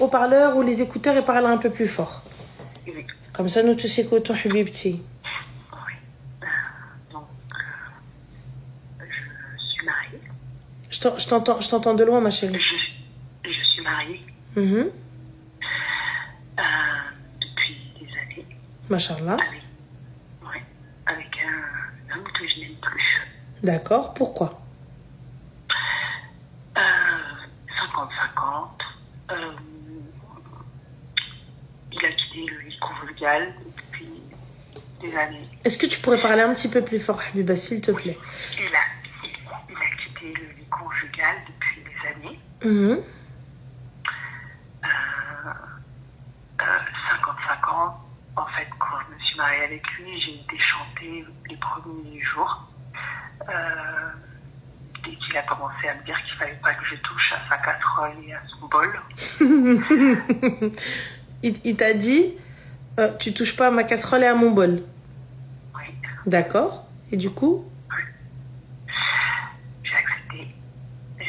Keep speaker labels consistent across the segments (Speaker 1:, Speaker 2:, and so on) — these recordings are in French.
Speaker 1: haut-parleur ou les écouteurs et parle un peu plus fort.
Speaker 2: Oui.
Speaker 1: Comme ça, nous tous écoutons, Habibti.
Speaker 2: Oui. Donc, je suis mariée.
Speaker 1: Je t'entends de loin, ma chérie.
Speaker 2: Je suis mariée depuis des années.
Speaker 1: Machallah.
Speaker 2: Avec un homme que je n'aime plus.
Speaker 1: D'accord, pourquoi
Speaker 2: 50-50. Il a quitté le lit conjugal depuis des années.
Speaker 1: Est-ce que tu pourrais parler un petit peu plus fort, Habiba, s'il te plaît?
Speaker 2: Il a quitté le lit conjugal depuis des années. 50-50. En fait, quand je me suis mariée avec lui, j'ai été chantée les premiers jours. Dès qu'il a commencé à me dire qu'il fallait pas que je touche à sa casserole et à son bol.
Speaker 1: Il t'a dit, tu touches pas à ma casserole et à mon bol.
Speaker 2: Oui.
Speaker 1: D'accord. Et du coup
Speaker 2: J'ai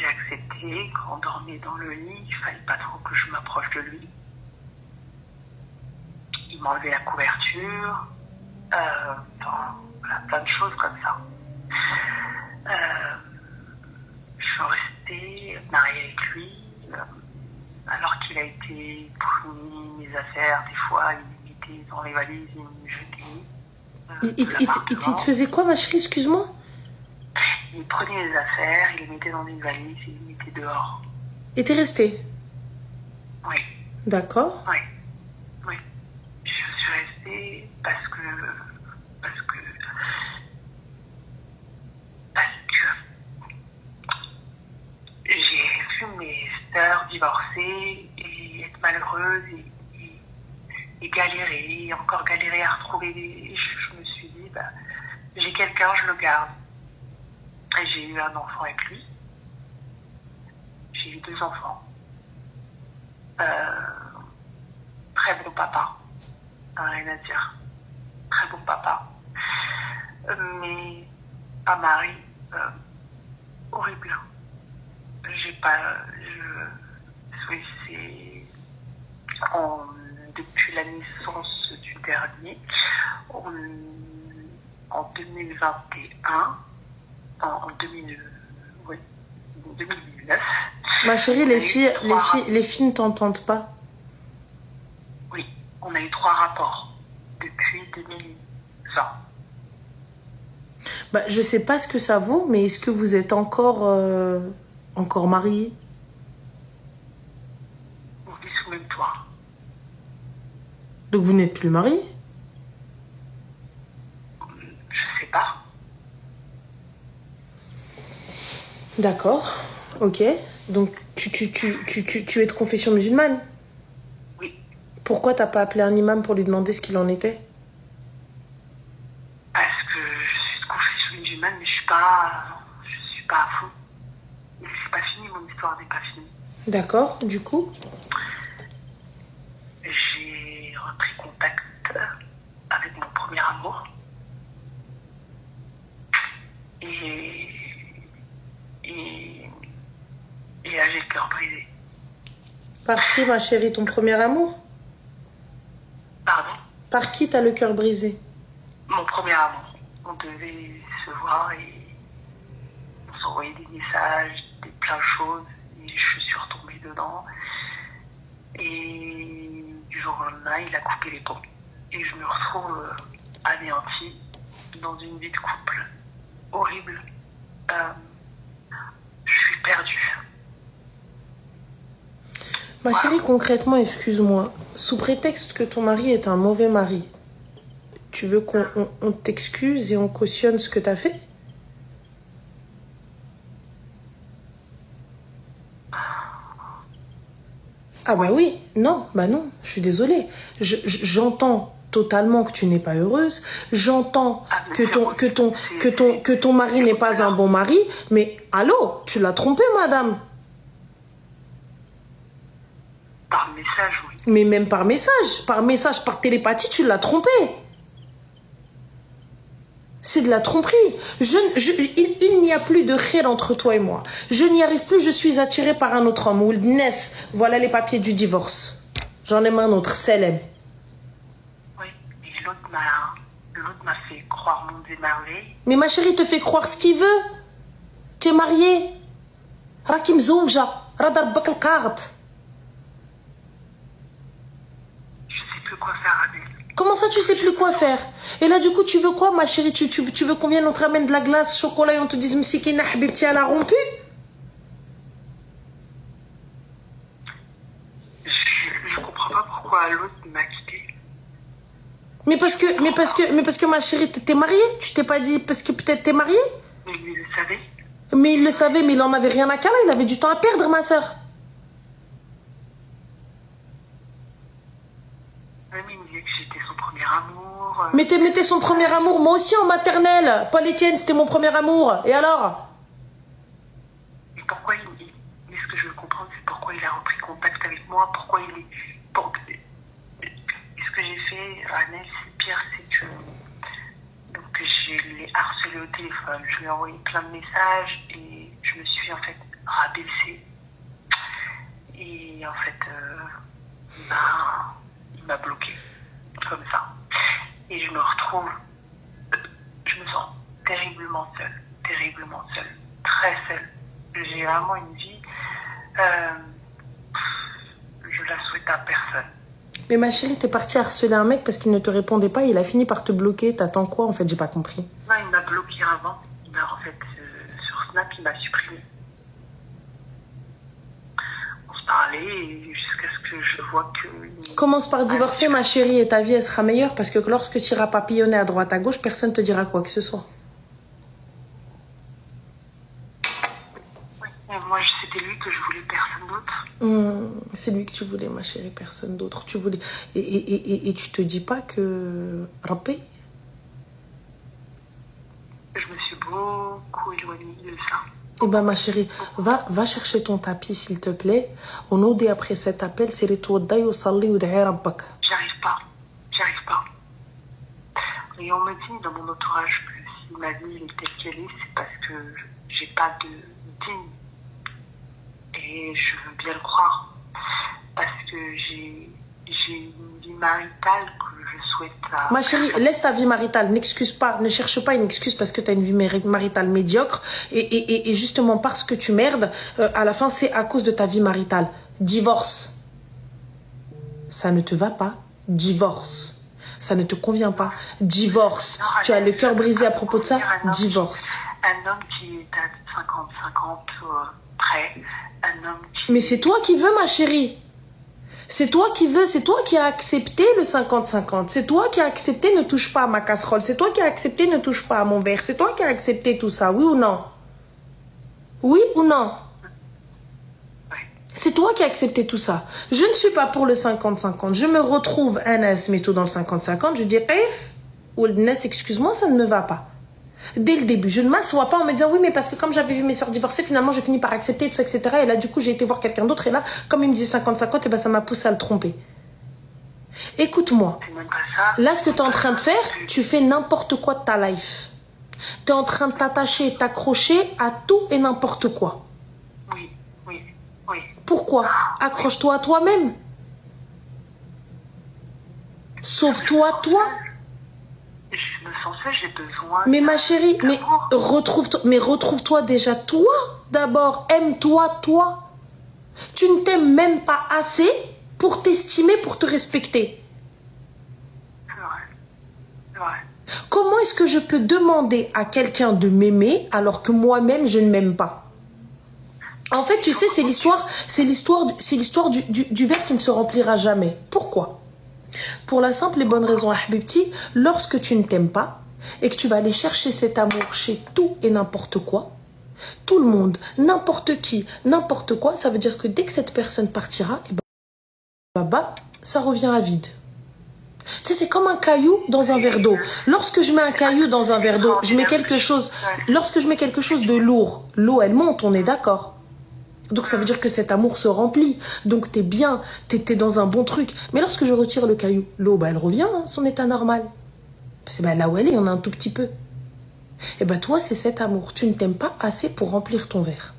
Speaker 2: accepté. Quand on dormait dans le lit, il fallait pas trop que je m'approche de lui. Il m'enlevait la couverture. Voilà, plein de choses comme ça. Je suis restée mariée avec lui, alors qu'il a été pris mes affaires. Des fois, il me mettait dans les valises, il me jetait.
Speaker 1: Il te faisait quoi, ma chérie, excuse-moi?
Speaker 2: Il prenait mes affaires, il les mettait dans une valise et il les mettait dehors.
Speaker 1: Et t'es restée?
Speaker 2: Oui.
Speaker 1: D'accord.
Speaker 2: Oui. Je suis restée parce que j'ai vu mes sœurs divorcer et être malheureuses et galérer, et encore galérer à retrouver des... Je me suis dit, j'ai quelqu'un, je le garde. Et j'ai eu un enfant avec lui. J'ai eu 2 enfants. Très bon papa. Rien à dire. Très bon papa. Mais un mari horrible. Depuis la naissance du dernier, en 2021, en 2019.
Speaker 1: Ma chérie, les filles ne t'entendent pas.
Speaker 2: Oui, on a eu 3 rapports depuis 2020.
Speaker 1: Je sais pas ce que ça vaut, mais est-ce que vous êtes encore mariés?
Speaker 2: On vit sous le même toit.
Speaker 1: Donc vous n'êtes plus mariés?
Speaker 2: Je sais pas.
Speaker 1: D'accord, ok. Donc tu es de confession musulmane?
Speaker 2: Oui.
Speaker 1: Pourquoi t'as pas appelé un imam pour lui demander ce qu'il en était?
Speaker 2: Parce que je suis de confession musulmane, mais je suis pas à fond. Mais c'est pas fini, mon histoire n'est pas finie.
Speaker 1: D'accord, du coup
Speaker 2: j'ai repris contact avec mon premier amour. Et là, j'ai le cœur brisé.
Speaker 1: Par qui, ma chérie, ton premier amour?
Speaker 2: Pardon?
Speaker 1: Par qui t'as le cœur brisé?
Speaker 2: Mon premier amour. On devait se voir et on s'envoyait des messages, plein de choses. Et je suis retombée dedans. Et du jour au lendemain, il a coupé les ponts. Et je me retrouve anéantie dans une vie de couple horrible. Je suis perdue.
Speaker 1: Ma chérie, concrètement, excuse-moi, sous prétexte que ton mari est un mauvais mari, tu veux qu'on t'excuse et on cautionne ce que t'as fait? Ah oui, non, je suis désolée. J'entends totalement que tu n'es pas heureuse. J'entends que ton mari n'est pas un bon mari. Mais allô, tu l'as trompé, madame.
Speaker 2: Par message, oui.
Speaker 1: Mais même par message, par télépathie, tu l'as trompé. C'est de la tromperie. Il n'y a plus de khir entre toi et moi. Je n'y arrive plus, je suis attirée par un autre homme. Ou Ness, voilà les papiers du divorce. J'en ai un autre, Selem.
Speaker 2: Oui, et l'autre m'a fait croire mon démarré.
Speaker 1: Mais ma chérie te fait croire ce qu'il veut. Tu es mariée. Rakim Zouja, Radar Bakal Kart.
Speaker 2: Je sais plus quoi faire avec.
Speaker 1: Comment ça, tu sais plus quoi faire? Et là, du coup, tu veux quoi, ma chérie? Tu veux qu'on vienne, on te ramène de la glace, chocolat et on te dise Msikina Habibti, elle a rompu?
Speaker 2: Je comprends pas pourquoi l'autre m'a quitté.
Speaker 1: Mais parce que ma chérie, t'es mariée? Tu t'es pas dit parce que peut-être t'es mariée?
Speaker 2: Mais lui, il le savait.
Speaker 1: Mais il le savait, mais il en avait rien à carrer, il avait du temps à perdre, ma soeur.
Speaker 2: Même il me disait que j'étais son premier amour.
Speaker 1: Mais t'es son premier amour, moi aussi en maternelle. Pas les tiennes, c'était mon premier amour. Et alors?
Speaker 2: Et pourquoi mais ce que je veux comprendre, c'est pourquoi il a repris contact avec moi, pourquoi il est. Et ce que j'ai fait, Ranel, c'est pire, c'est que. Donc je l'ai harcelé au téléphone, je lui ai envoyé plein de messages et je me suis en fait rabaissée. Et en fait, il m'a bloqué comme ça. Et je me retrouve, je me sens terriblement seule, très seule. J'ai vraiment une vie, je la souhaite à personne.
Speaker 1: Mais ma chérie, t'es partie harceler un mec parce qu'il ne te répondait pas, il a fini par te bloquer. T'attends quoi, en fait? J'ai pas compris.
Speaker 2: Non, il m'a bloqué avant. Il m'a, en fait, sur Snap, il m'a supprimé. On se parlait jusqu'à ce que je vois que...
Speaker 1: Commence par divorcer, ma chérie, et ta vie, elle sera meilleure parce que lorsque tu iras papillonner à droite, à gauche, personne ne te dira quoi que ce soit.
Speaker 2: Oui, mais moi, c'était lui que je voulais, personne d'autre.
Speaker 1: C'est lui que tu voulais, ma chérie, personne d'autre. Tu voulais. Et tu te dis pas que. Rappé?
Speaker 2: Je me suis beaucoup éloignée de ça.
Speaker 1: Eh ben, ma chérie, va chercher ton tapis, s'il te plaît. On nous dit après cet appel, c'est les tours d'aïe au salli ou d'aïe rabbak.
Speaker 2: J'arrive pas. Et on me dit dans mon entourage que si ma vie est telle qu'elle est, c'est parce que j'ai pas de digne. Et je veux bien le croire. Parce que j'ai une vie maritale que je souhaite à...
Speaker 1: Ma chérie, laisse ta vie maritale. N'excuse pas, ne cherche pas une excuse parce que tu as une vie maritale médiocre. Et justement, parce que tu merdes, à la fin, c'est à cause de ta vie maritale. Divorce. Ça ne te va pas. Divorce. Ça ne te convient pas. Divorce.
Speaker 2: Non,
Speaker 1: tu as le cœur brisé à propos de ça. Divorce.
Speaker 2: Un homme qui est à 50-50 près. Un homme qui...
Speaker 1: Mais c'est toi qui veux, ma chérie. C'est toi qui veux, c'est toi qui as accepté le 50-50. C'est toi qui as accepté ne touche pas à ma casserole. C'est toi qui as accepté ne touche pas à mon verre. C'est toi qui as accepté tout ça, oui ou non? Oui ou non? C'est toi qui as accepté tout ça. Je ne suis pas pour le 50-50. Je me retrouve un asmito dans le 50-50. Je dis, ou le excuse-moi, ça ne me va pas. Dès le début, je ne m'assois pas en me disant oui, mais parce que comme j'avais vu mes soeurs divorcer, finalement j'ai fini par accepter tout ça, etc. Et là, du coup, j'ai été voir quelqu'un d'autre. Et là, comme il me disait 50-50, et ben ça m'a poussé à le tromper. Écoute-moi. Là, ce que tu es en train de faire, tu fais n'importe quoi de ta life. Tu es en train de t'attacher, t'accrocher à tout et n'importe quoi.
Speaker 2: Oui.
Speaker 1: Pourquoi? Accroche-toi à toi-même. Sauve-toi, toi.
Speaker 2: Je me sens seule, j'ai besoin...
Speaker 1: Mais ma chérie, retrouve-toi déjà toi d'abord. Aime-toi, toi. Tu ne t'aimes même pas assez pour t'estimer, pour te respecter.
Speaker 2: C'est vrai.
Speaker 1: Comment est-ce que je peux demander à quelqu'un de m'aimer alors que moi-même je ne m'aime pas? En fait, tu sais, c'est l'histoire du verre qui ne se remplira jamais. Pourquoi? Pour la simple et bonne raison, Habibti, lorsque tu ne t'aimes pas et que tu vas aller chercher cet amour chez tout et n'importe quoi, tout le monde, n'importe qui, n'importe quoi, ça veut dire que dès que cette personne partira, et ça revient à vide. Tu sais, c'est comme un caillou dans un verre d'eau. Lorsque je mets un caillou dans un verre d'eau, je mets quelque chose, lorsque je mets quelque chose de lourd, l'eau, elle monte, on est d'accord. Donc ça veut dire que cet amour se remplit. Donc t'es bien, t'es dans un bon truc. Mais lorsque je retire le caillou, l'eau, elle revient à son état normal. C'est là où elle est, on a un tout petit peu. Eh ben toi, c'est cet amour. Tu ne t'aimes pas assez pour remplir ton verre.